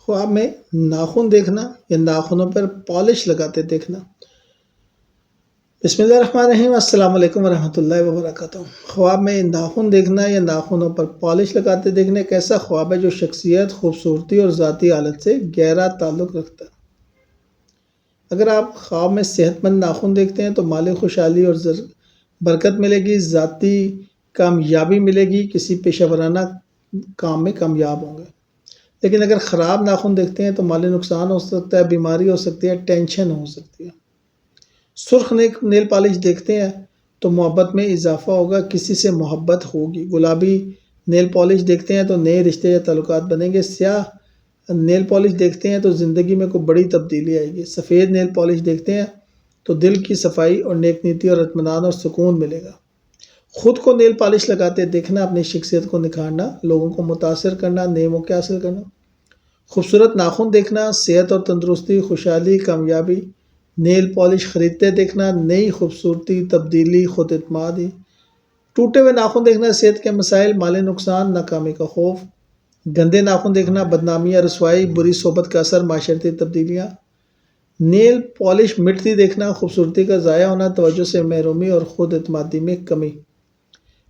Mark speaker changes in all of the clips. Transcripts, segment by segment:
Speaker 1: خواب میں ناخن دیکھنا یا ناخنوں پر پالش لگاتے دیکھنا۔ بسم اللہ الرحمن الرحیم، السلام علیکم ورحمۃ اللہ وبرکاتہ۔ خواب میں ناخن دیکھنا یا ناخنوں پر پالش لگاتے دیکھنا ایک ایسا خواب ہے جو شخصیت، خوبصورتی اور ذاتی حالت سے گہرا تعلق رکھتا ہے۔ اگر آپ خواب میں صحت مند ناخن دیکھتے ہیں تو مالی خوشحالی اور برکت ملے گی، ذاتی کامیابی ملے گی، کسی پیشہ ورانہ کام میں کامیاب ہوں گے۔ لیکن اگر خراب ناخن دیکھتے ہیں تو مالی نقصان ہو سکتا ہے، بیماری ہو سکتی ہے، ٹینشن ہو سکتی ہے۔ سرخ نیل پالش دیکھتے ہیں تو محبت میں اضافہ ہوگا، کسی سے محبت ہوگی۔ گلابی نیل پالش دیکھتے ہیں تو نئے رشتے یا تعلقات بنیں گے۔ سیاہ نیل پالش دیکھتے ہیں تو زندگی میں کوئی بڑی تبدیلی آئے گی۔ سفید نیل پالش دیکھتے ہیں تو دل کی صفائی اور نیک نیتی اور اطمینان اور سکون ملے گا۔ خود کو نیل پالش لگاتے دیکھنا، اپنی شخصیت کو نکھارنا، لوگوں کو متاثر کرنا، نئے موقع حاصل کرنا۔ خوبصورت ناخن دیکھنا، صحت اور تندرستی، خوشحالی، کامیابی۔ نیل پالش خریدتے دیکھنا، نئی خوبصورتی، تبدیلی، خود اعتمادی۔ ٹوٹے ہوئے ناخن دیکھنا، صحت کے مسائل، مالی نقصان، ناکامی کا خوف۔ گندے ناخن دیکھنا، بدنامی یا رسوائی، بری صحبت کا اثر، معاشرتی تبدیلیاں۔ نیل پالش مٹتی دیکھنا، خوبصورتی کا ضائع ہونا، توجہ سے محرومی اور خود اعتمادی میں کمی۔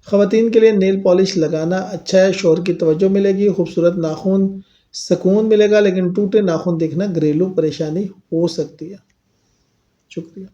Speaker 1: خواتین کے لیے نیل پالش لگانا اچھا ہے، شوہر کی توجہ ملے گی، خوبصورت ناخن سکون ملے گا، لیکن ٹوٹے ناخن دیکھنا گھریلو پریشانی ہو سکتی ہے۔ شکریہ۔